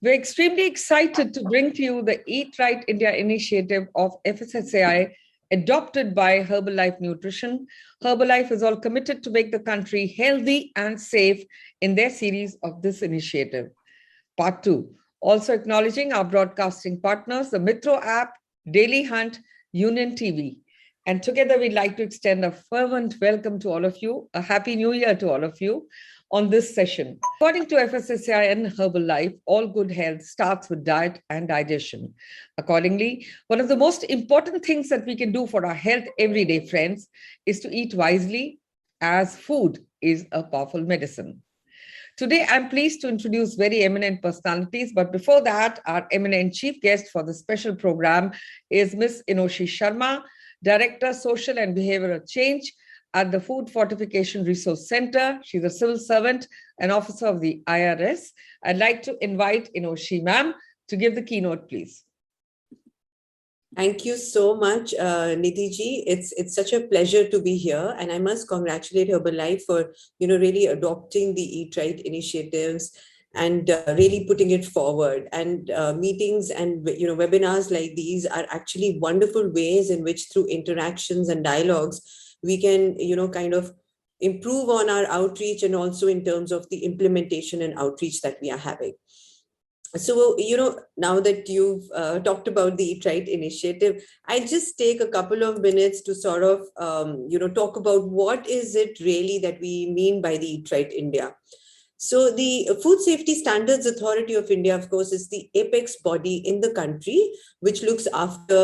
We're extremely excited to bring to you the Eat Right India initiative of FSSAI, adopted by Herbalife Nutrition. Herbalife is all committed to make the country healthy and safe in their series of this initiative. Part 2, also acknowledging our broadcasting partners, the Mitro app, Daily Hunt, Union TV. And together we'd like to extend a fervent welcome to all of you, a happy new year to all of you on this session. According to FSSAI and Herbalife, all good health starts with diet and digestion. Accordingly, one of the most important things that we can do for our health every day, friends, is to eat wisely, as food is a powerful medicine. Today, I'm pleased to introduce very eminent personalities, but before that, our eminent chief guest for the special program is Ms. Inoshi Sharma, Director, Social and Behavioral Change at the Food Fortification Resource Center. She's a civil servant and officer of the IRS. I'd like to invite Inoshi ma'am to give the keynote, please. Thank you so much, Nidhi ji. It's such a pleasure to be here, and I must congratulate Herbalife for really adopting the Eat Right initiatives and really putting it forward. And meetings and webinars like these are actually wonderful ways in which, through interactions and dialogues, we can kind of improve on our outreach, and also in terms of the implementation and outreach that we are having. So, now that you've talked about the Eat Right initiative, I just take a couple of minutes to sort of, talk about what is it really that we mean by the Eat Right India. So the Food Safety Standards Authority of India, of course, is the apex body in the country, which looks after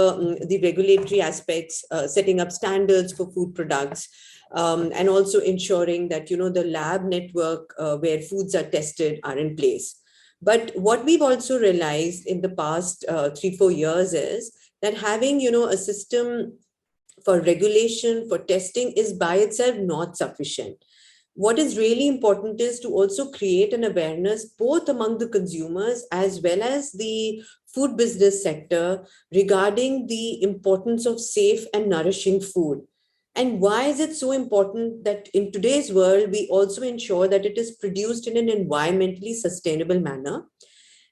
the regulatory aspects, setting up standards for food products, and also ensuring that, the lab network where foods are tested are in place. But what we've also realized in the past 3-4 years is that having, a system for regulation, for testing is by itself not sufficient. What is really important is to also create an awareness both among the consumers as well as the food business sector regarding the importance of safe and nourishing food. And why is it so important that in today's world, we also ensure that it is produced in an environmentally sustainable manner,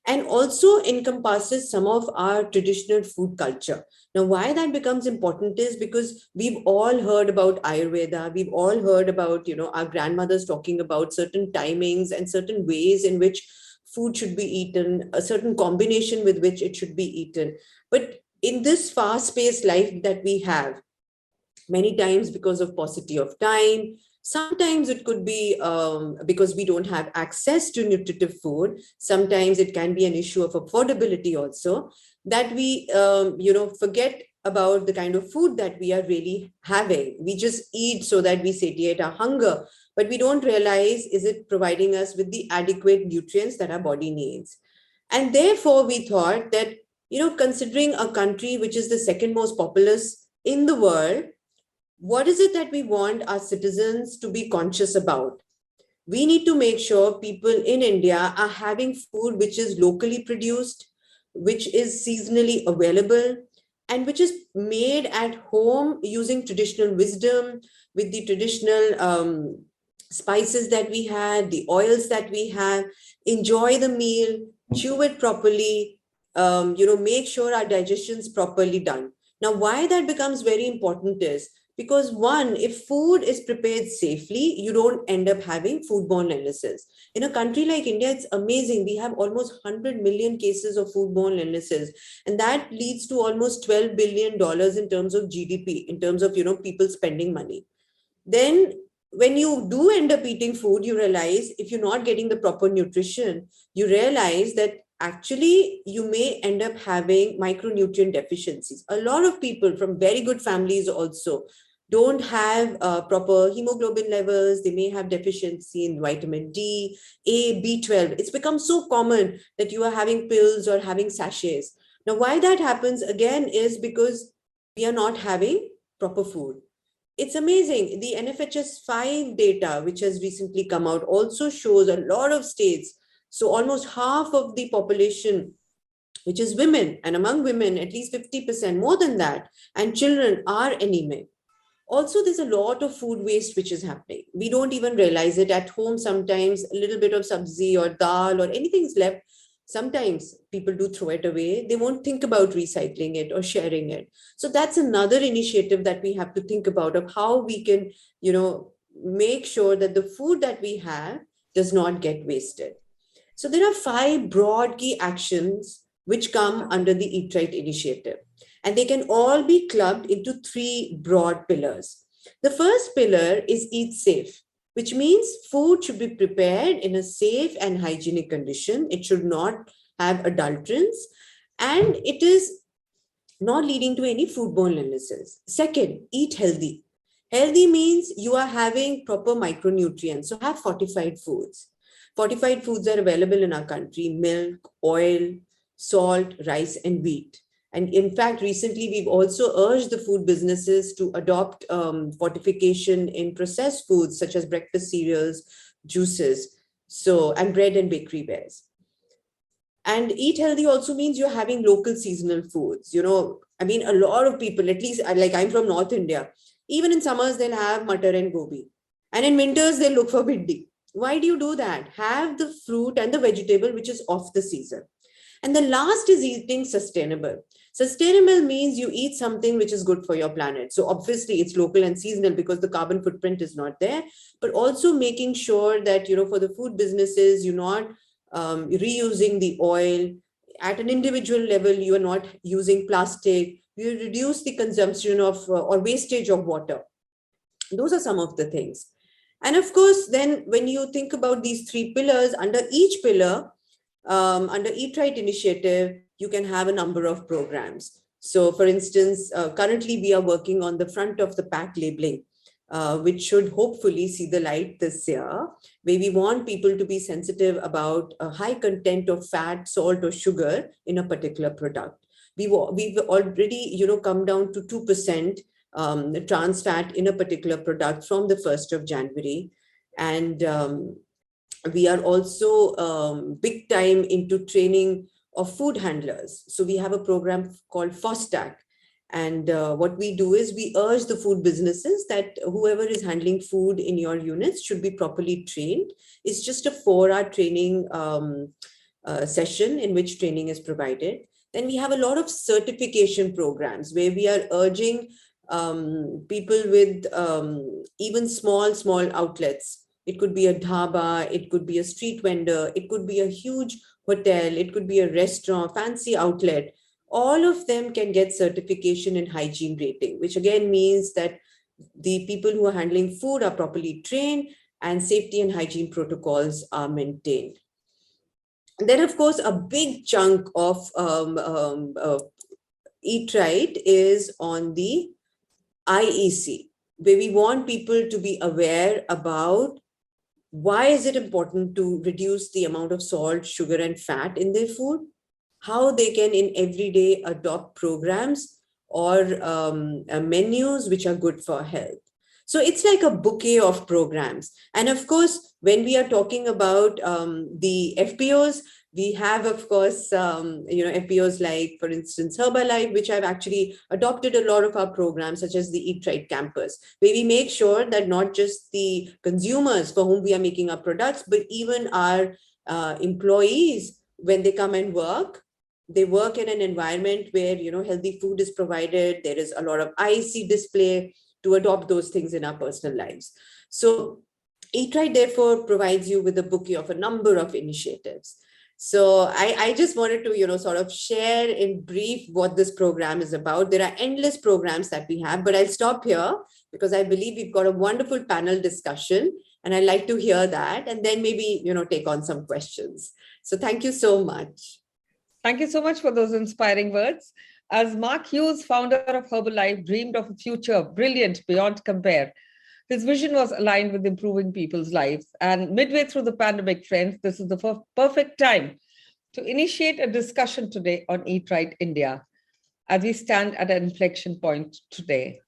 and also encompasses some of our traditional food culture. Now, why that becomes important is because we've all heard about Ayurveda. We've all heard about, our grandmothers talking about certain timings and certain ways in which food should be eaten, a certain combination with which it should be eaten. But in this fast-paced life that we have, many times because of paucity of time, sometimes it could be because we don't have access to nutritive food. Sometimes it can be an issue of affordability also, that we, forget about the kind of food that we are really having. We just eat so that we satiate our hunger, but we don't realize, is it providing us with the adequate nutrients that our body needs? And therefore, we thought that, considering a country which is the second most populous in the world, what is it that we want our citizens to be conscious about? We need to make sure people in India are having food which is locally produced, which is seasonally available, and which is made at home using traditional wisdom, with the traditional spices that we had, the oils that we have. Enjoy the meal, chew it properly, make sure our digestion is properly done. Now, why that becomes very important is because, one, if food is prepared safely, you don't end up having foodborne illnesses. In a country like India, it's amazing. We have almost 100 million cases of foodborne illnesses. And that leads to almost $12 billion in terms of GDP, in terms of, people spending money. Then when you do end up eating food, you realize if you're not getting the proper nutrition, you realize that actually you may end up having micronutrient deficiencies. A lot of people from very good families also don't have proper hemoglobin levels. They may have deficiency in vitamin D, A, B12. It's become so common that you are having pills or having sachets. Now, why that happens again is because we are not having proper food. It's amazing. The NFHS 5 data, which has recently come out, also shows a lot of states. So almost half of the population, which is women, and among women, at least 50%, more than that, and children are anemic. Also, there's a lot of food waste which is happening. We don't even realize it at home. Sometimes a little bit of sabzi or dal or anything is left. sometimes people do throw it away. They won't think about recycling it or sharing it. So that's another initiative that we have to think about, of how we can, make sure that the food that we have does not get wasted. So there are 5 broad key actions which come under the Eat Right initiative, and they can all be clubbed into 3 broad pillars. The first pillar is Eat Safe, which means food should be prepared in a safe and hygienic condition. It should not have adulterants, and it is not leading to any foodborne illnesses. Second, eat healthy. Healthy means you are having proper micronutrients. So have fortified foods. Fortified foods are available in our country: milk, oil, salt, rice, and wheat. And in fact, recently, we've also urged the food businesses to adopt fortification in processed foods, such as breakfast cereals, juices, and bread and bakery wares. And eat healthy also means you're having local seasonal foods. A lot of people, at least like I'm from North India, even in summers, they'll have matar and gobi. And in winters, they'll look for bhindi. Why do you do that? Have the fruit and the vegetable which is off the season. And the last is eating sustainable. Sustainable means you eat something which is good for your planet. So obviously it's local and seasonal because the carbon footprint is not there, but also making sure that, for the food businesses, you're not reusing the oil. At an individual level, you are not using plastic. You reduce the consumption of or wastage of water. Those are some of the things. And of course, then when you think about these 3 pillars, under each pillar, under Eat Right initiative, you can have a number of programs. So for instance, currently we are working on the front of the pack labeling, which should hopefully see the light this year, where we want people to be sensitive about a high content of fat, salt, or sugar in a particular product. We've already, come down to 2% trans fat in a particular product from the 1st of January. And we are also big time into training of food handlers. So we have a program called FOSTAC. And what we do is we urge the food businesses that whoever is handling food in your units should be properly trained. It's just a 4-hour training session in which training is provided. Then we have a lot of certification programs where we are urging people with even small outlets. It could be a dhaba, it could be a street vendor, it could be a huge hotel, it could be a restaurant, fancy outlet. All of them can get certification in hygiene rating, which again means that the people who are handling food are properly trained and safety and hygiene protocols are maintained. And then, of course, a big chunk of Eat Right is on the IEC, where we want people to be aware about why is it important to reduce the amount of salt, sugar, and fat in their food, how they can in every day adopt programs or menus which are good for health. So it's like a bouquet of programs. And of course, when we are talking about the FPOs, we have, of course, FPOs like, for instance, Herbalife, which have actually adopted a lot of our programs, such as the Eat Right Campus, where we make sure that not just the consumers for whom we are making our products, but even our employees, when they come and work, they work in an environment where, healthy food is provided. There is a lot of IEC display to adopt those things in our personal lives. So Eat Right, therefore, provides you with a bouquet of a number of initiatives. So I just wanted to, sort of share in brief what this program is about. There are endless programs that we have, but I'll stop here because I believe we've got a wonderful panel discussion and I'd like to hear that and then maybe, take on some questions. So thank you so much. Thank you so much for those inspiring words. As Mark Hughes, founder of Herbalife, dreamed of a future brilliant beyond compare, his vision was aligned with improving people's lives. And midway through the pandemic, friends, this is the perfect time to initiate a discussion today on Eat Right India, as we stand at an inflection point today.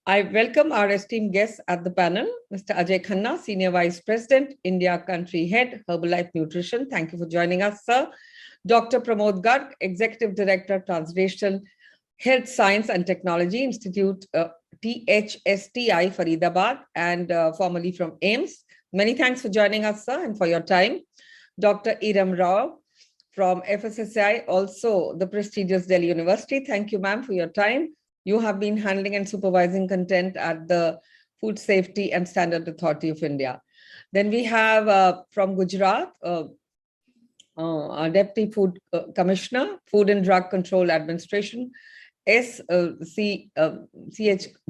I welcome our esteemed guests at the panel, Mr. Ajay Khanna, Senior Vice President, India Country Head, Herbalife Nutrition. Thank you for joining us, sir. Dr. Pramod Garg, Executive Director, Translational Health Science and Technology Institute, THSTI, Faridabad, and formerly from AIMS. Many thanks for joining us, sir, and for your time. Dr. Iram Rao, from FSSAI, also the prestigious Delhi University. Thank you, ma'am, for your time. You have been handling and supervising content at the Food Safety and Standard Authority of India. Then we have from Gujarat, our Deputy Food Commissioner, Food and Drug Control Administration, C.H.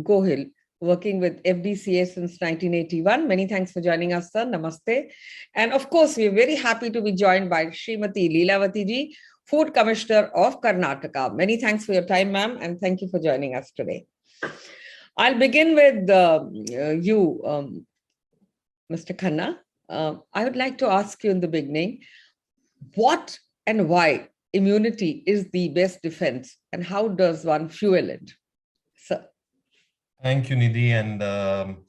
Gohil, working with FDCA since 1981. Many thanks for joining us, sir. Namaste. And of course, we're very happy to be joined by Srimati Leelavati ji, Food Commissioner of Karnataka. Many thanks for your time, ma'am, and thank you for joining us today. I'll begin with you, Mr. Khanna. I would like to ask you in the beginning, what and why immunity is the best defense, and how does one fuel it? Sir. Thank you, Nidhi, and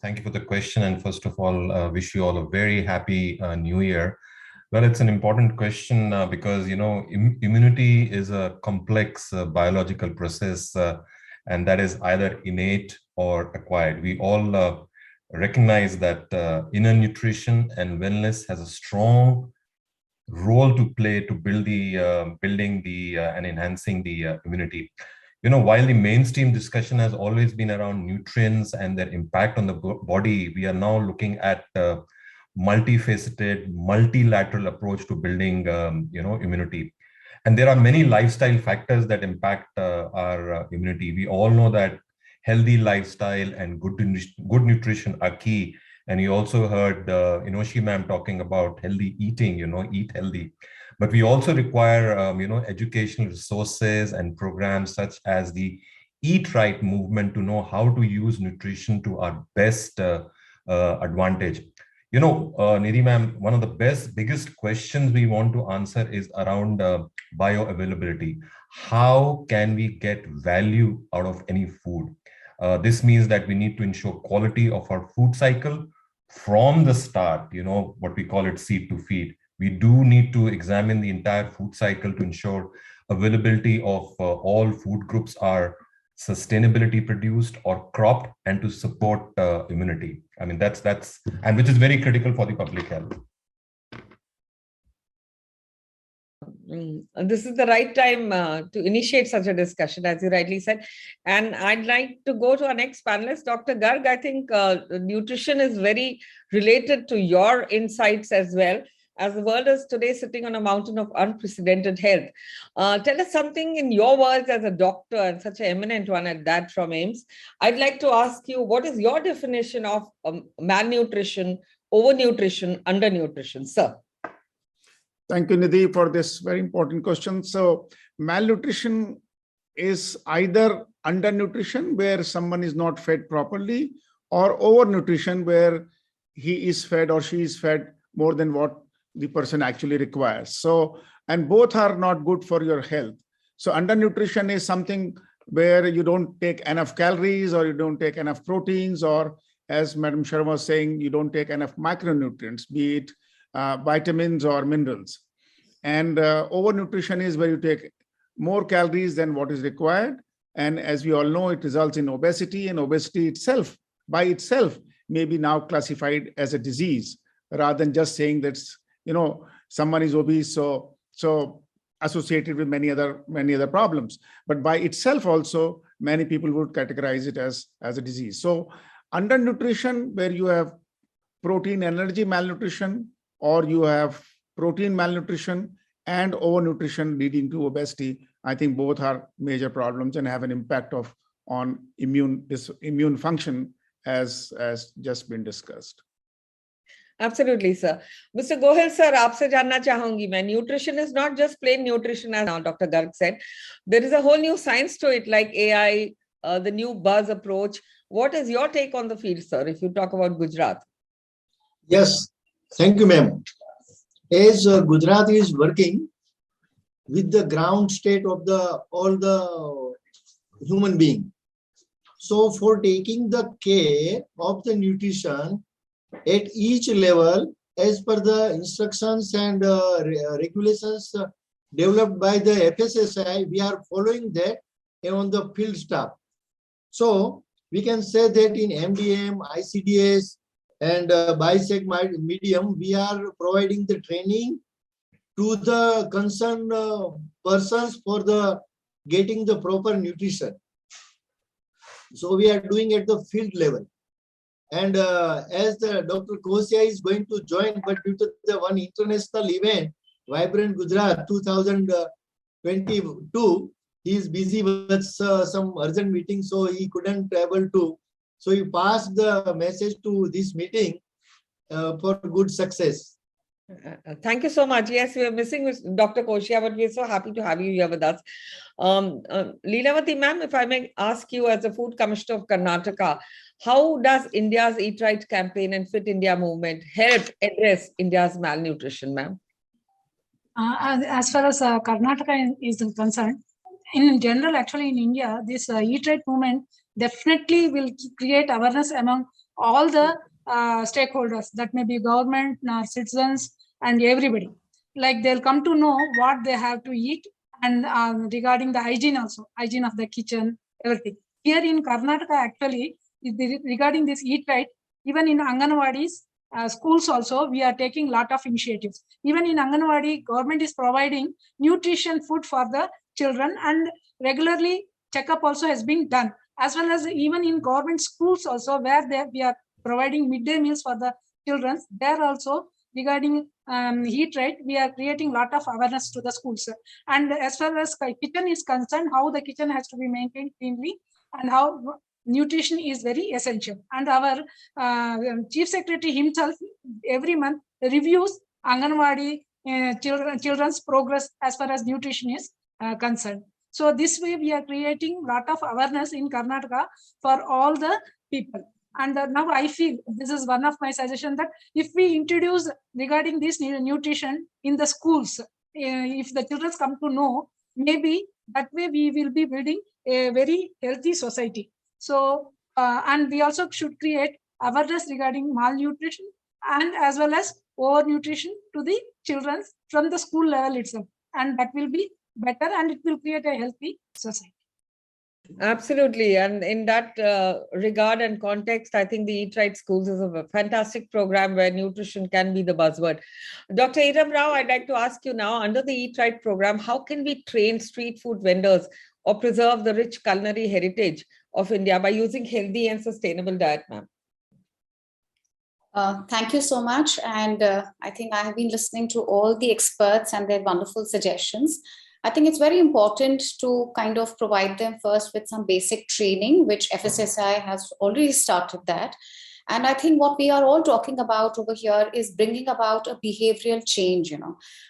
thank you for the question. And first of all, wish you all a very happy New Year. Well, it's an important question because, you know, immunity is a complex biological process, and that is either innate or acquired. We all recognize that inner nutrition and wellness has a strong role to play to build the building the and enhancing the immunity. You know, while the mainstream discussion has always been around nutrients and their impact on the body, we are now looking at multifaceted, multilateral approach to building, you know, immunity. And there are many lifestyle factors that impact our immunity. We all know that healthy lifestyle and good nutrition are key. And you also heard Inoshi ma'am talking about healthy eating, you know, eat healthy. But we also require, you know, educational resources and programs such as the Eat Right movement to know how to use nutrition to our best advantage. You know, Nidhi ma'am, one of the biggest questions we want to answer is around bioavailability. How can we get value out of any food? This means that we need to ensure quality of our food cycle from the start, you know, what we call it seed to feed. We do need to examine the entire food cycle to ensure availability of all food groups are sustainability produced or cropped, and to support immunity. I mean, that's and which is very critical for the public health. This is the right time to initiate such a discussion, as you rightly said. And I'd like to go to our next panelist, Dr. Garg. I think nutrition is very related to your insights as well, as the world is today sitting on a mountain of unprecedented health. Tell us something in your words as a doctor, and such an eminent one at that from AIIMS. I'd like to ask you, what is your definition of malnutrition, overnutrition, undernutrition, sir? Thank you, Nidhi, for this very important question. So malnutrition is either undernutrition, where someone is not fed properly, or overnutrition, where he is fed or she is fed more than what the person actually requires. So, and both are not good for your health. So undernutrition is something where you don't take enough calories, or you don't take enough proteins, or as Madam Sharma was saying, you don't take enough micronutrients, be it vitamins or minerals. And overnutrition is where you take more calories than what is required. And as we all know, it results in obesity, and obesity itself, by itself, may be now classified as a disease, rather than just saying that, you know, someone is obese, so associated with many other problems. But by itself also, many people would categorize it as a disease. So undernutrition, where you have protein energy malnutrition, or you have protein malnutrition, and overnutrition leading to obesity, I think both are major problems and have an impact on immune function, as just been discussed. Absolutely, sir. Mr. Gohil, sir, आपसे जानना चाहूंगी मैं, nutrition is not just plain nutrition, as now Dr. Garg said. There is a whole new science to it, like AI, the new buzz approach. What is your take on the field, sir, if you talk about Gujarat? Yes, thank you, ma'am. As Gujarat is working with the ground state of all the human being, so for taking the care of the nutrition at each level, as per the instructions and regulations developed by the FSSAI, we are following that on the field staff. So we can say that in MDM, ICDS, and BISEC medium, we are providing the training to the concerned persons for the getting the proper nutrition. So we are doing at the field level. And as the Dr. Kosia is going to join, but due to the one international event, Vibrant Gujarat 2022, he is busy with some urgent meeting, so he couldn't able to. So he passed the message to this meeting for good success. Thank you so much. Yes, we are missing with Dr. Koshia, but we are so happy to have you here with us. Leelavati ma'am, if I may ask you as a Food Commissioner of Karnataka, how does India's Eat Right campaign and Fit India movement help address India's malnutrition, ma'am? As far as Karnataka is concerned, in general, actually in India, this Eat Right movement definitely will create awareness among all the stakeholders, that may be government, citizens, and everybody. Like they'll come to know what they have to eat, and regarding the hygiene also, hygiene of the kitchen, everything. Here in Karnataka, actually, regarding this Eat Right, even in Anganwadis, schools also, we are taking a lot of initiatives. Even in Anganwadi, government is providing nutrition food for the children, and regularly checkup also has been done. As well as even in government schools also, where we are providing midday meals for the children, there also regarding Eat Right, we are creating a lot of awareness to the schools. And as far as kitchen is concerned, how the kitchen has to be maintained cleanly and how nutrition is very essential. And our Chief Secretary himself every month reviews Anganwadi children's progress as far as nutrition is concerned. So this way we are creating a lot of awareness in Karnataka for all the people. And now I feel this is one of my suggestions, that if we introduce regarding this nutrition in the schools, if the children come to know, maybe that way we will be building a very healthy society. So, and we also should create awareness regarding malnutrition and as well as overnutrition to the children from the school level itself. And that will be better, and it will create a healthy society. Absolutely. And in that regard and context, I think the Eat Right Schools is a fantastic program where nutrition can be the buzzword. Dr. Iram Rao, I'd like to ask you now, under the Eat Right program, how can we train street food vendors or preserve the rich culinary heritage of India by using healthy and sustainable diet, ma'am? Thank you so much. And I think I have been listening to all the experts and their wonderful suggestions. I think it's very important to kind of provide them first with some basic training, which FSSAI has already started that. And I think what we are all talking about over here is bringing about a behavioral change.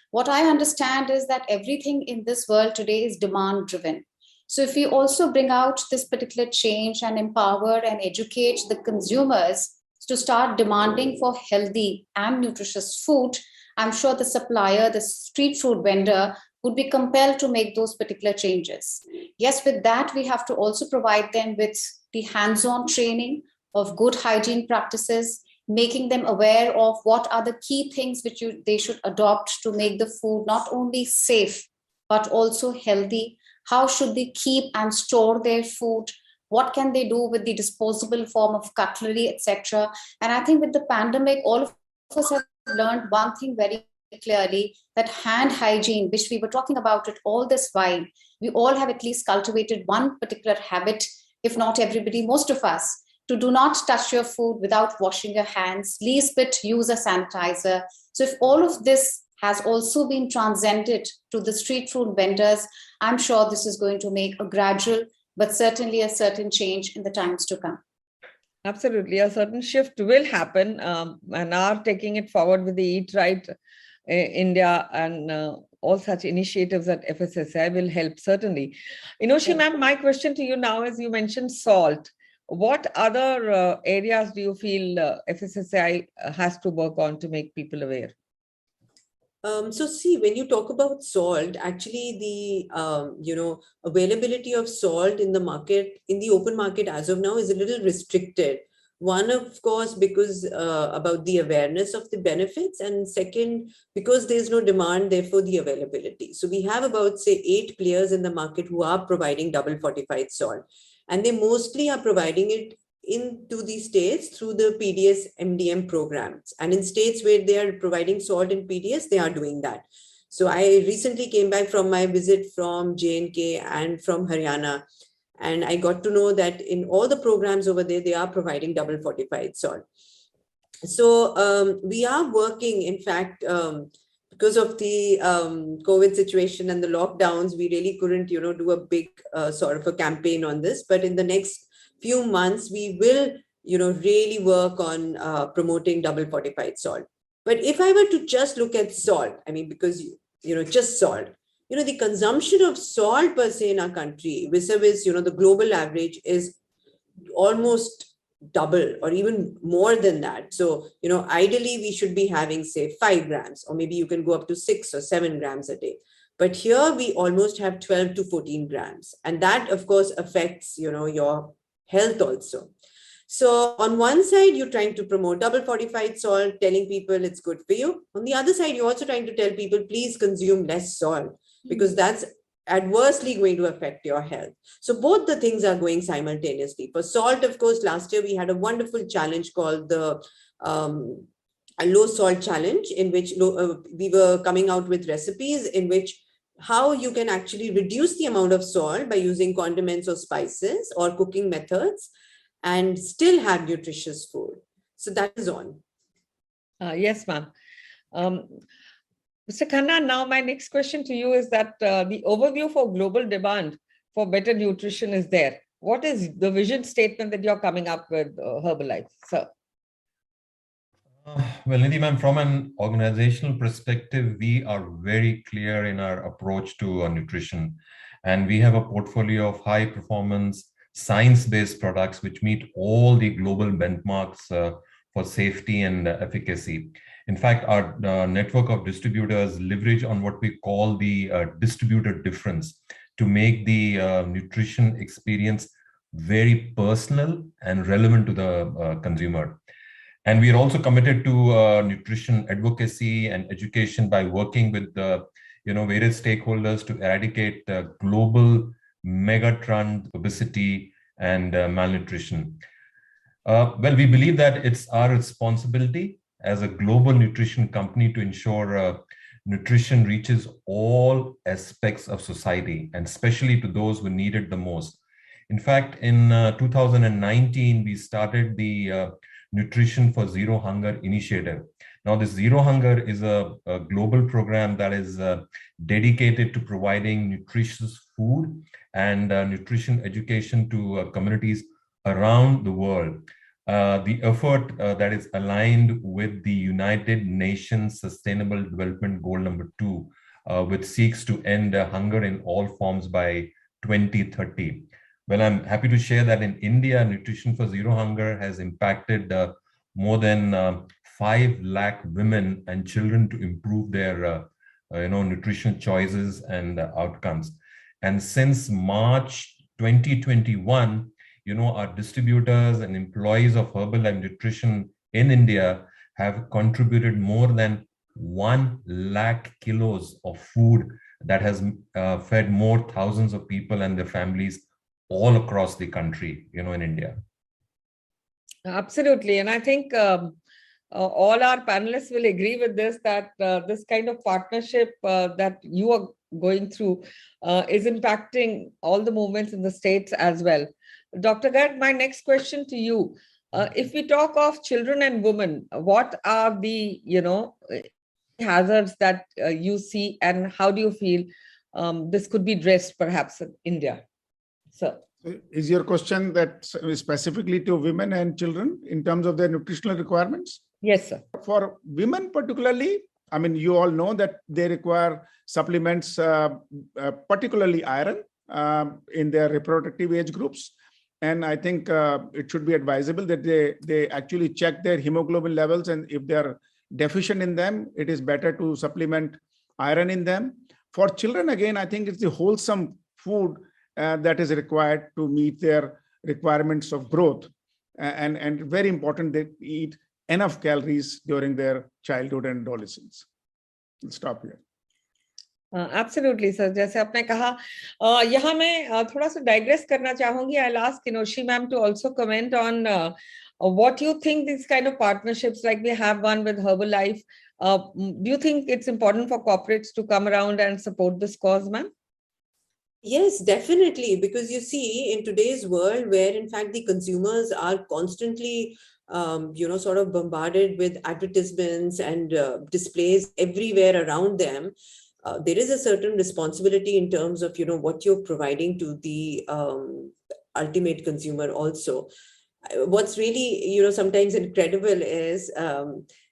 What I understand is that everything in this world today is demand driven. So if we also bring out this particular change and empower and educate the consumers to start demanding for healthy and nutritious food, I'm sure the supplier, the street food vendor, would be compelled to make those particular changes. Yes, with that, we have to also provide them with the hands-on training of good hygiene practices, making them aware of what are the key things which they should adopt to make the food not only safe, but also healthy. How should they keep and store their food? What can they do with the disposable form of cutlery, etc.? And I think with the pandemic, all of us have learned one thing very clearly, that hand hygiene, which we were talking about it all this while, we all have at least cultivated one particular habit, if not everybody, most of us, to do not touch your food without washing your hands, least bit use a sanitizer. So if all of this has also been transcended to the street food vendors, I'm sure this is going to make a gradual, but certainly a certain change in the times to come. Absolutely. A certain shift will happen, and are taking it forward with the Eat Right India and all such initiatives at FSSAI will help, certainly. Inoshi ma'am, my question to you now is, you mentioned salt. What other areas do you feel FSSAI has to work on to make people aware? So see, when you talk about salt, actually the availability of salt in the market, in the open market as of now, is a little restricted. One, of course, because about the awareness of the benefits, and second, because there's no demand, therefore the availability. So we have about, say, 8 players in the market who are providing double fortified salt, and they mostly are providing it into the states through the PDS MDM programs. And in states where they are providing salt in PDS, they are doing that. So I recently came back from my visit from J&K and from Haryana, and I got to know that in all the programs over there, they are providing double fortified salt. So we are working, in fact, because of the COVID situation and the lockdowns, we really couldn't, do a big sort of a campaign on this. But in the next few months, we will, really work on promoting double fortified salt. But if I were to just look at salt, I mean, because, just salt, the consumption of salt per se in our country, vis-a-vis, the global average is almost double or even more than that. So, ideally we should be having, say, 5 grams, or maybe you can go up to 6 or 7 grams a day. But here we almost have 12 to 14 grams. And that, of course, affects, your health also. So on one side, you're trying to promote double fortified salt, telling people it's good for you. On the other side, you're also trying to tell people, please consume less salt, because that's adversely going to affect your health. So both the things are going simultaneously. For salt, of course, last year we had a wonderful challenge called the a low salt challenge, in which we were coming out with recipes in which how you can actually reduce the amount of salt by using condiments or spices or cooking methods and still have nutritious food. So that is on. Yes, ma'am. Mr. Khanna, now my next question to you is that the overview for global demand for better nutrition is there. What is the vision statement that you're coming up with, Herbalife, sir? Well, Nidhi ma'am, from an organizational perspective, we are very clear in our approach to nutrition. And we have a portfolio of high performance, science-based products which meet all the global benchmarks for safety and efficacy. In fact, our network of distributors leverage on what we call the distributor difference to make the nutrition experience very personal and relevant to the consumer. And we are also committed to nutrition advocacy and education by working with various stakeholders to eradicate global megatrend obesity and malnutrition. Well, we believe that it's our responsibility as a global nutrition company to ensure nutrition reaches all aspects of society, and especially to those who need it the most. In fact, in 2019, we started the Nutrition for Zero Hunger initiative. Now, this Zero Hunger is a global program that is dedicated to providing nutritious food and nutrition education to communities around the world. The effort that is aligned with the United Nations Sustainable Development Goal number 2, which seeks to end hunger in all forms by 2030. Well, I'm happy to share that in India, Nutrition for Zero Hunger has impacted more than 5 lakh women and children to improve their nutrition choices and outcomes. And since March 2021, our distributors and employees of Herbalife Nutrition in India have contributed more than 1 lakh kilos of food that has fed more thousands of people and their families all across the country, in India. Absolutely. And I think all our panelists will agree with this, that this kind of partnership that you are going through is impacting all the movements in the states as well. Dr. Garg, my next question to you. If we talk of children and women, what are the, hazards that you see, and how do you feel this could be addressed perhaps in India? So, is your question that specifically to women and children in terms of their nutritional requirements? Yes, sir. For women particularly, I mean, you all know that they require supplements, particularly iron, in their reproductive age groups. And I think it should be advisable that they actually check their hemoglobin levels, and if they're deficient in them, it is better to supplement iron in them. For children, again, I think it's the wholesome food that is required to meet their requirements of growth, and very important they eat enough calories during their childhood and adolescence. I'll stop here. Absolutely, sir. जैसे आपने कहा, यहाँ मैं थोड़ा सा digress करना चाहूँगी. I'll ask Kinoshi ma'am to also comment on what you think these kind of partnerships, like we have one with Herbalife, Do you think it's important for corporates to come around and support this cause, ma'am? Yes, definitely. Because you see, in today's world, where in fact the consumers are constantly, sort of bombarded with advertisements and displays everywhere around them, there is a certain responsibility in terms of, what you're providing to the ultimate consumer also. What's really, sometimes incredible is,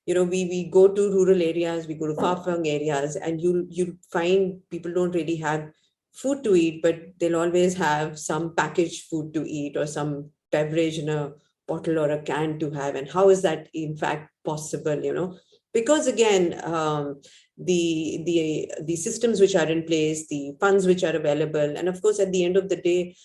we go to rural areas, we go to far-flung areas, and you find people don't really have food to eat, but they'll always have some packaged food to eat or some beverage in a bottle or a can to have. And how is that in fact possible? Because again, the systems which are in place, the funds which are available, and of course at the end of the day,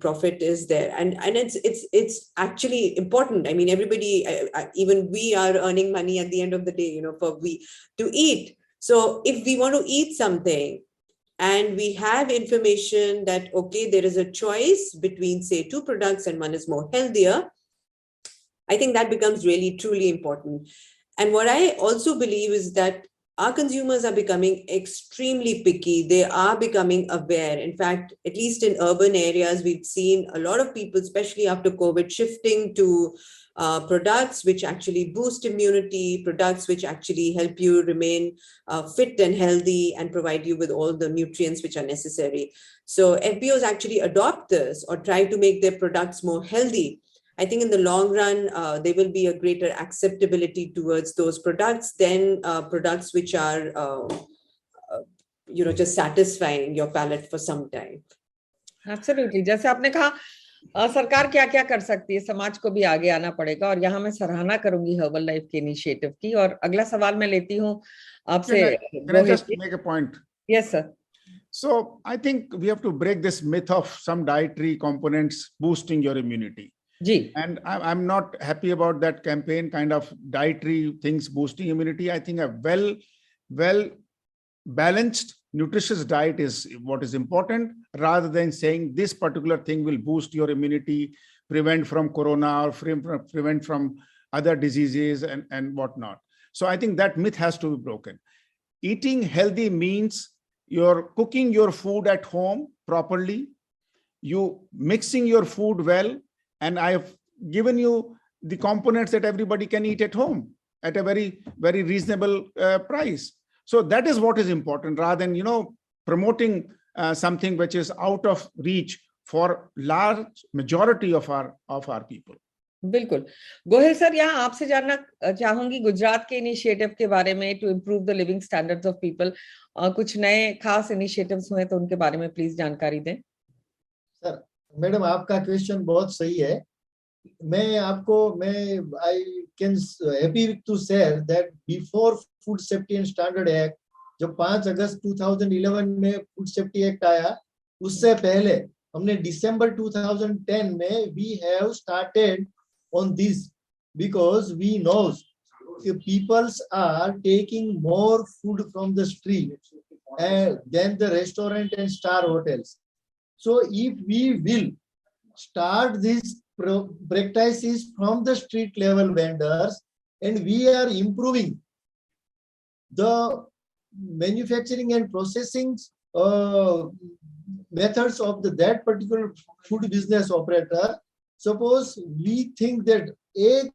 profit is there, and it's actually important. I mean, everybody, even we are earning money at the end of the day, to eat. So if we want to eat something, and we have information that, okay, there is a choice between, say, two products and one is more healthier, I think that becomes really, truly important. And what I also believe is that our consumers are becoming extremely picky. They are becoming aware. In fact, at least in urban areas, we've seen a lot of people, especially after COVID, shifting to products which actually boost immunity, products which actually help you remain fit and healthy and provide you with all the nutrients which are necessary. So FPOs actually adopt this or try to make their products more healthy. I think in the long run, there will be a greater acceptability towards those products than products which are, just satisfying your palate for some time. Absolutely. जैसे आपने कहा, सरकार क्या क्या कर सकती है, समाज को भी आगे आना पड़ेगा, और यहाँ मैं सराहना करूंगी हर्बल लाइफ के इनिशिएटिव की। और अगला सवाल मैं लेती हूँ आपसे। Can I just make a point? Yes, sir. So I think we have to break this myth of some dietary components boosting your immunity. And I'm not happy about that campaign, kind of dietary things boosting immunity. I think a well balanced, nutritious diet is what is important, rather than saying this particular thing will boost your immunity, prevent from corona, or prevent from other diseases and whatnot. So I think that myth has to be broken. Eating healthy means you're cooking your food at home properly, you mixing your food well, and I have given you the components that everybody can eat at home at a very, very reasonable price. So that is what is important, rather than, promoting something which is out of reach for large majority of our people. बिल्कुल। Gohil sir, यहाँ आपसे जानना चाहूंगी गुजरात के initiative के बारे में, to improve the living standards of people. कुछ नए खास इनिशिएटिव्स हुए तो उनके बारे में प्लीज जानकारी दें। सर, मैडम, आपका क्वेश्चन बहुत सही है। I can happy to share that before Food Safety and Standard Act, जब 5 अगस्त 2011 में फूड सेफ्टी एक्ट आया, उससे पहले हमने December 2010 में we have started on this, because we know people are taking more food from the street than the restaurant and star hotels. So if we will start these practices from the street level vendors, and we are improving the manufacturing and processing methods of that particular food business operator. Suppose we think that एक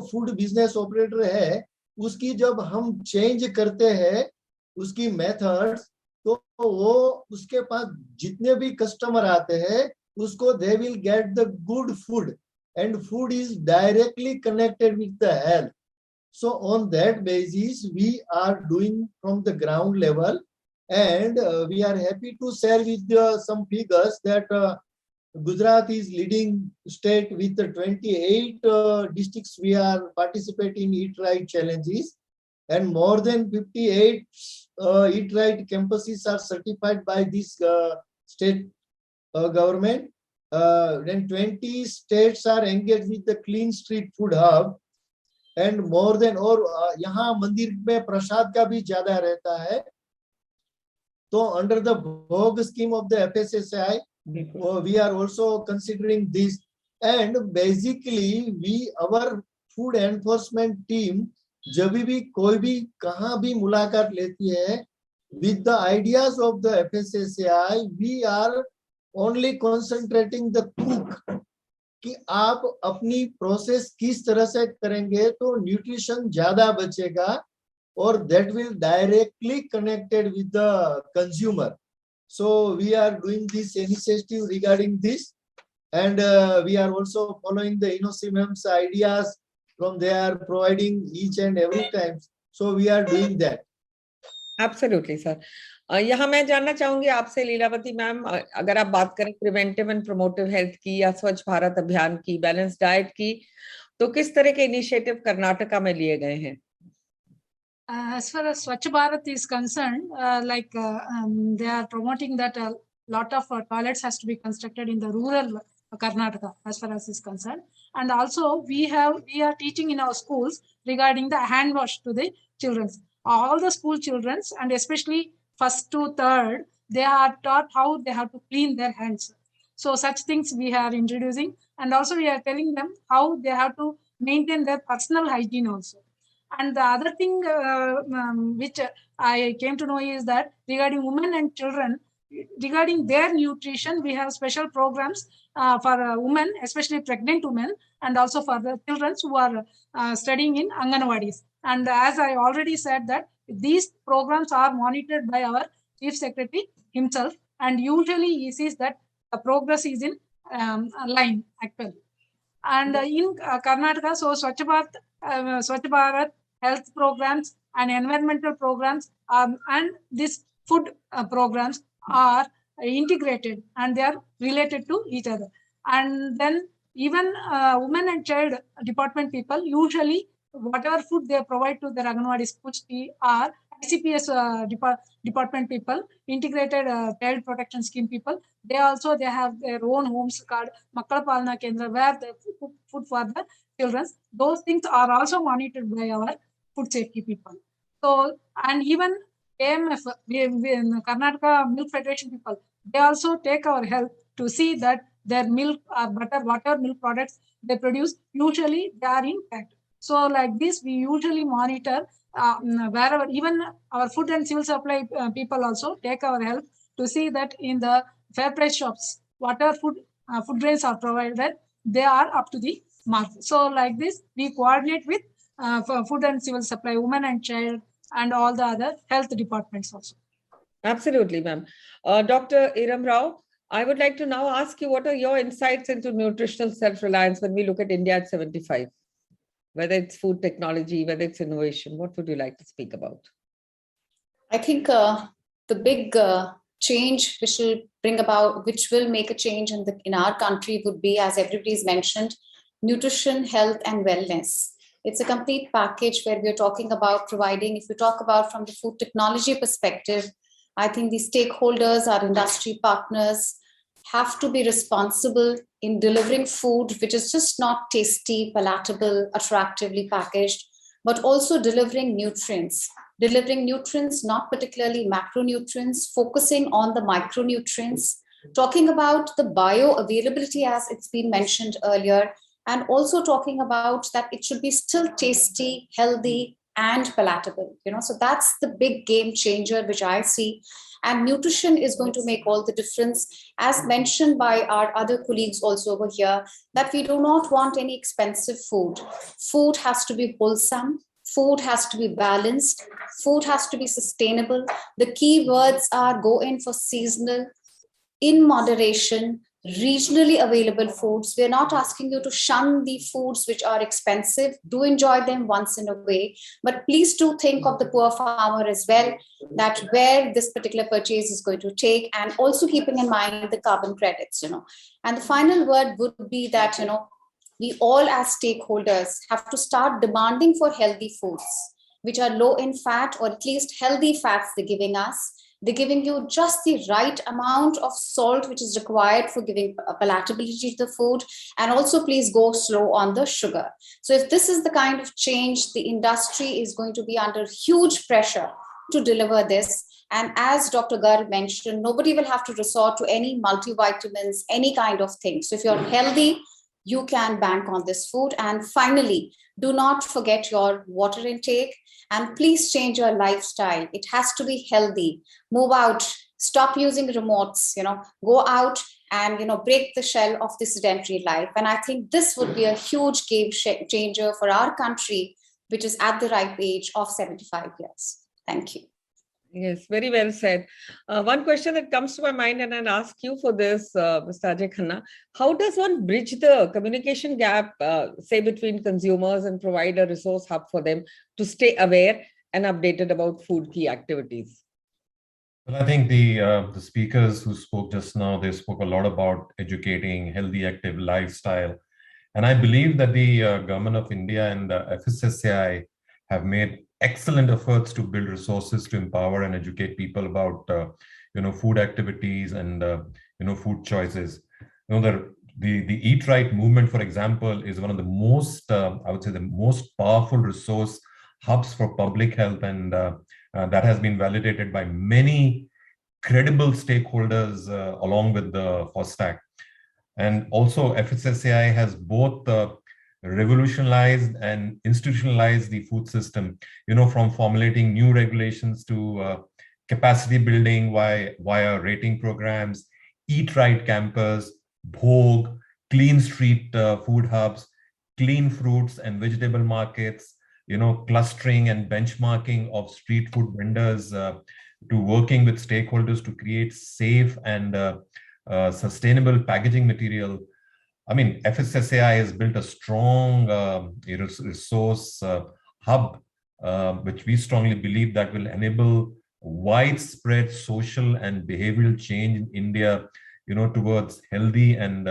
food business operator है, उसकी जब हम change करते हैं उसकी methods, तो वो उसके पास जितने भी customer आते हैं उसको they will get the good food, and food is directly connected with the health. So on that basis we are doing from the ground level, and we are happy to share with some figures that Gujarat is leading state with the 28 districts we are participating in Eat Right challenges, and more than 58 Eat Right campuses are certified by this state government. Then 20 states are engaged with the Clean Street Food Hub, and more than, और यहाँ मंदिर में प्रसाद का भी ज्यादा रहता है, तो under the BOG scheme of the FSSAI, we are also considering this, and basically our food enforcement team जब भी कोई भी कहाँ भी मुलाकात लेती है, with the ideas of the FSSAI, we are only concentrating the cook कि आप अपनी प्रोसेस किस तरह से करेंगे तो न्यूट्रिशन ज्यादा बचेगा और that will directly connected with the consumer. So we are doing this initiative regarding this, and we are also following the INNOCM's ideas from there, providing each and every time. So we are doing that. Absolutely, sir. यहाँ मैं जानना चाहूंगी आपसे Lilavati ma'am, अगर आप बात करें preventive and promotive health की या स्वच्छ भारत अभियान की, बैलेंस डाइट की, तो किस तरह के इनिशिएटिव कर्नाटका में लिए गए हैं? As far as Swachh Bharat is concerned, they are promoting that a lot of toilets has to be constructed in the rural Karnataka, as far as is concerned. And also we are teaching in our schools regarding the hand wash to the children. All the school children, and especially first to third, they are taught how they have to clean their hands. So such things we are introducing, and also we are telling them how they have to maintain their personal hygiene also. And the other thing which I came to know is that regarding women and children, regarding their nutrition, we have special programs for women, especially pregnant women, and also for the children who are studying in Anganwadis. And as I already said that these programs are monitored by our Chief Secretary himself, and usually he sees that the progress is in line actually. And in Karnataka, so Swachh Bharat health programs and environmental programs and these food programs are integrated and they are related to each other. And then even women and child department people, usually whatever food they provide to their Anganwadis Pushti are ICPS department people, integrated child protection scheme people. They have their own homes called Makkala Palana Kendra, where they cook food for the children. Those things are also monitored by our food safety people. So, and even AMF, Karnataka Milk Federation people, they also take our help to see that their milk or butter, whatever milk products they produce, usually they are intact. So like this, we usually monitor wherever, even our food and civil supply people also take our help to see that in the fair price shops, whatever food grains are provided, they are up to the mark. So like this, we coordinate with for food and civil supply, women and child, and all the other health departments also. Absolutely, ma'am. Dr. Iram Rao, I would like to now ask you, what are your insights into nutritional self-reliance when we look at India at 75? Whether it's food technology, whether it's innovation, what would you like to speak about? I think the big change which will make a change in our country would be, as everybody's mentioned, nutrition, health, and wellness. It's a complete package where we're talking about providing. If you talk about from the food technology perspective, I think the stakeholders, our industry partners, have to be responsible in delivering food which is just not tasty, palatable, attractively packaged, but also delivering nutrients, not particularly macronutrients, focusing on the micronutrients, talking about the bioavailability as it's been mentioned earlier, and also talking about that it should be still tasty, healthy, and palatable. So that's the big game changer which I see. And nutrition is going to make all the difference, as mentioned by our other colleagues also over here, that we do not want any expensive food. Food has to be wholesome. Food has to be balanced. Food has to be sustainable. The key words are go in for seasonal, in moderation, regionally available foods. We're not asking you to shun the foods which are expensive. Do enjoy them once in a way, but please do think of the poor farmer as well, that where this particular purchase is going to take, and also keeping in mind the carbon credits, And the final word would be that, we all as stakeholders have to start demanding for healthy foods, which are low in fat, or at least healthy fats they're giving us. They're giving you just the right amount of salt, which is required for giving palatability to the food. And also please go slow on the sugar. So if this is the kind of change, the industry is going to be under huge pressure to deliver this. And as Dr. Garg mentioned, nobody will have to resort to any multivitamins, any kind of thing. So if you're healthy, you can bank on this food. And finally, do not forget your water intake, and please change your lifestyle. It has to be healthy. Move out, stop using remotes, go out and, break the shell of the sedentary life. And I think this would be a huge game changer for our country, which is at the ripe age of 75 years. Thank you. Yes, very well said. One question that comes to my mind, and I'll ask you for this, Mr. Ajay Khanna, how does one bridge the communication gap, say, between consumers and provide a resource hub for them to stay aware and updated about food key activities? Well, I think the speakers who spoke just now, they spoke a lot about educating, healthy, active lifestyle. And I believe that the government of India and FSSAI have made excellent efforts to build resources to empower and educate people about food activities and food choices. The Eat Right movement, for example, is one of the most I would say the most powerful resource hubs for public health, and that has been validated by many credible stakeholders along with the FOSTAC. And also FSSAI has both revolutionized and institutionalized the food system, from formulating new regulations to capacity building via rating programs, Eat Right campus, Bhog, clean street food hubs, clean fruits and vegetable markets, clustering and benchmarking of street food vendors, to working with stakeholders to create safe and sustainable packaging material. I mean, FSSAI has built a strong resource hub, which we strongly believe that will enable widespread social and behavioral change in India, towards healthy and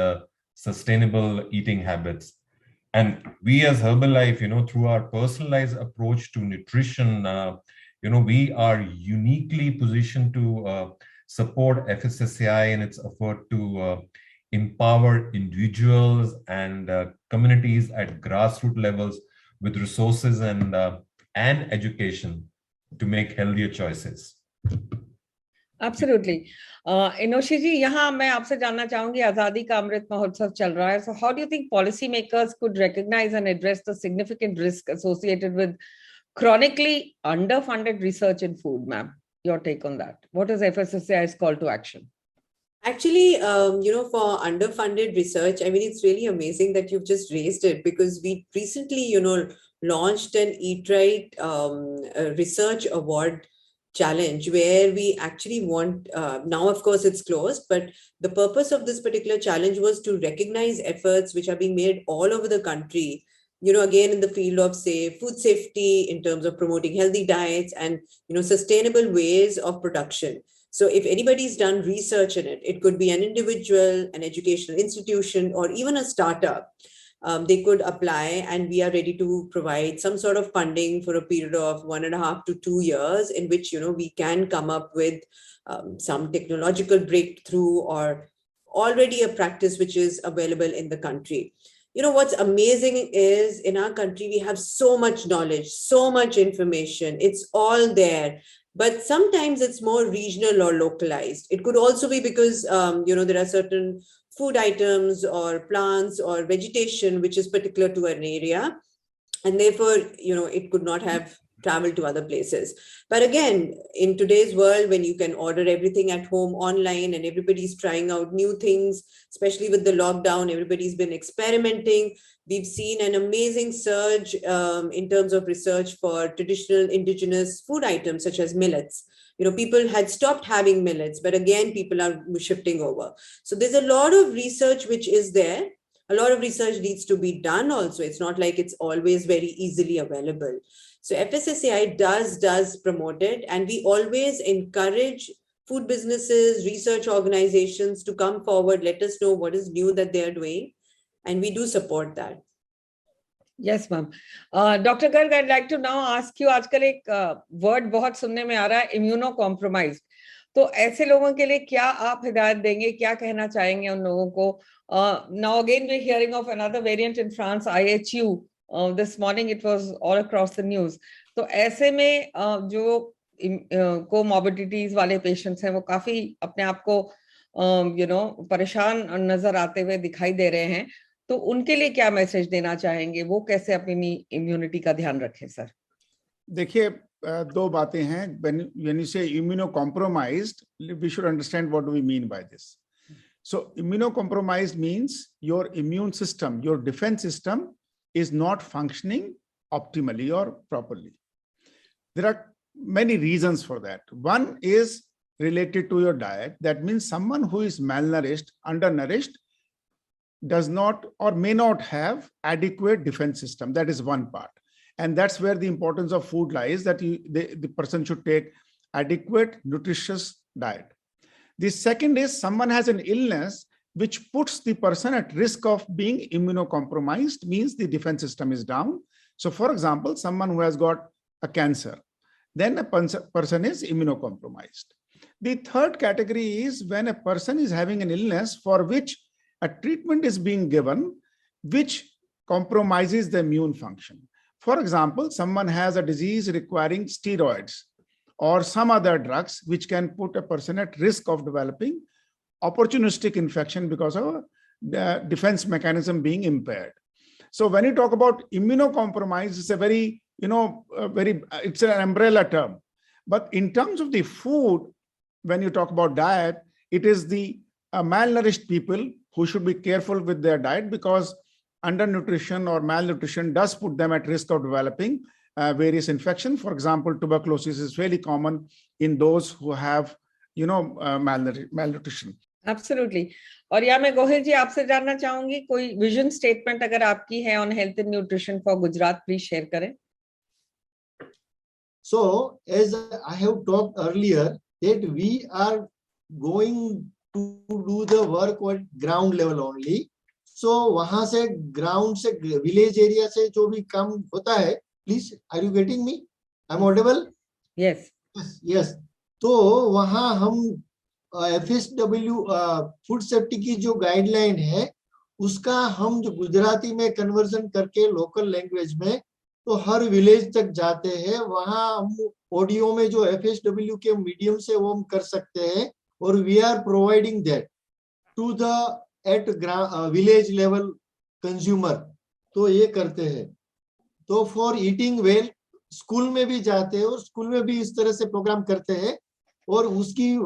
sustainable eating habits. And we as Herbalife, through our personalized approach to nutrition, we are uniquely positioned to support FSSAI in its effort to empower individuals and communities at grassroots levels with resources and education to make healthier choices. Absolutely. Inoshi ji, यहाँ मैं आपसे जानना चाहूंगी, आजादी का अमृत महोत्सव चल रहा है. So how do you think policymakers could recognize and address the significant risk associated with chronically underfunded research in food, ma'am? Your take on that. What is FSSAI's call to action? Actually, for underfunded research, I mean, it's really amazing that you've just raised it, because we recently, launched an Eat Right research award challenge where we actually want, now of course it's closed, but the purpose of this particular challenge was to recognize efforts which are being made all over the country, again in the field of, say, food safety, in terms of promoting healthy diets and, sustainable ways of production. So if anybody's done research in it, it could be an individual, an educational institution, or even a startup. They could apply, and we are ready to provide some sort of funding for a period of 1.5 to 2 years, in which, we can come up with some technological breakthrough or already a practice which is available in the country. What's amazing is in our country, we have so much knowledge, so much information. It's all there. But sometimes it's more regional or localized. It could also be because, there are certain food items or plants or vegetation which is particular to an area. And therefore, it could not have traveled to other places. But again, in today's world, when you can order everything at home online and everybody's trying out new things, especially with the lockdown, everybody's been experimenting. We've seen an amazing surge in terms of research for traditional indigenous food items such as millets. People had stopped having millets, but again, people are shifting over. So there's a lot of research which is there. A lot of research needs to be done also. It's not like it's always very easily available. So FSSAI does promote it, and we always encourage food businesses, research organizations to come forward, let us know what is new that they are doing, and we do support that. Yes, ma'am. Dr. Garg, I'd like to now ask you, आजकल एक word बहुत सुनने में आ रहा है, immunocompromised. तो ऐसे लोगों के लिए क्या आप हिदायत देंगे, क्या कहना चाहेंगे उन लोगों को? Now again we're hearing of another variant in France, IHU. This morning it was all across the news. तो ऐसे में जो comorbidities वाले patients हैं, वो काफी अपने आप को परेशान नजर आते हुए दिखाई दे रहे हैं. तो उनके लिए क्या मैसेज देना चाहेंगे, वो कैसे अपनी इम्यूनिटी का ध्यान रखें सर? देखिए, दो बातें हैं. when you say immunocompromised, we should understand what do we mean by this. So immunocompromised means your immune system, your defense system is not functioning optimally or properly. There are many reasons for that. One is related to your diet. That means someone who is malnourished, undernourished, does not or may not have adequate defense system. That is one part. And that's where the importance of food lies, that the person should take adequate, nutritious diet. The second is someone has an illness which puts the person at risk of being immunocompromised, means the defense system is down. So for example, someone who has got a cancer, then a person is immunocompromised. The third category is when a person is having an illness for which a treatment is being given, which compromises the immune function. For example, someone has a disease requiring steroids or some other drugs which can put a person at risk of developing opportunistic infection because of the defense mechanism being impaired. So when you talk about immunocompromise, it's a very, it's an umbrella term. But in terms of the food, when you talk about diet, it is the malnourished people who should be careful with their diet, because undernutrition or malnutrition does put them at risk of developing various infections. For example, tuberculosis is fairly common in those who have, malnutrition. Absolutely. और या मैं गोहिल जी आपसे जानना चाहूंगी, कोई vision statement अगर आपकी है on health and nutrition for Gujarat, please share करें. So as I have talked earlier, that we are going to do the work at ground level only. So वहां से ground से village area से जो भी काम होता है, please, are you getting me? I'm audible? Yes. Yes. तो वहां हम FSW फूड सेफ्टी की जो गाइडलाइन है उसका हम जो गुजराती में कन्वर्जन करके लोकल लैंग्वेज में तो हर विलेज तक जाते हैं. वहां हम ऑडियो में जो FSW के मीडियम से वो हम कर सकते हैं और we are providing that to the at village level consumer. तो ये करते हैं. तो फॉर ईटिंग वेल स्कूल में भी जाते हैं और स्कूल में भी इस तरह से प्रोग्राम करते हैं और उसकी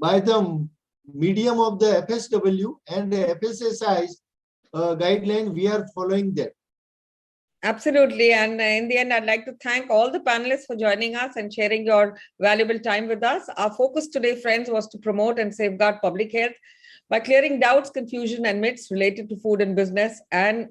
by the medium of the FSW and FSSI guideline we are following that. Absolutely. And in the end, I'd like to thank all the panelists for joining us and sharing your valuable time with us. Our focus today, friends, was to promote and safeguard public health by clearing doubts, confusion, and myths related to food and business and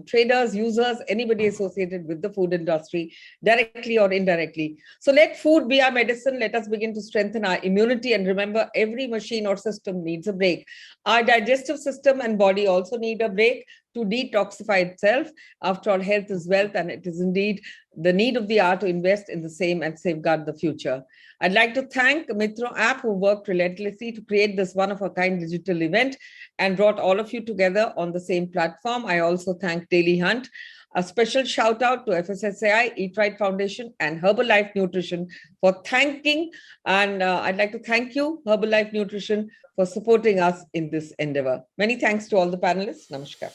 traders, users, anybody associated with the food industry, directly or indirectly. So let food be our medicine. Let us begin to strengthen our immunity. And remember, every machine or system needs a break. Our digestive system and body also need a break to detoxify itself. After all, health is wealth, and it is indeed the need of the hour to invest in the same and safeguard the future. I'd like to thank Mitro app, who worked relentlessly to create this one-of-a-kind digital event and brought all of you together on the same platform. I also thank Daily Hunt. A special shout out to FSSAI, Eat Right Foundation, and Herbalife Nutrition for thanking. And I'd like to thank you, Herbalife Nutrition, for supporting us in this endeavor. Many thanks to all the panelists. Namaskar.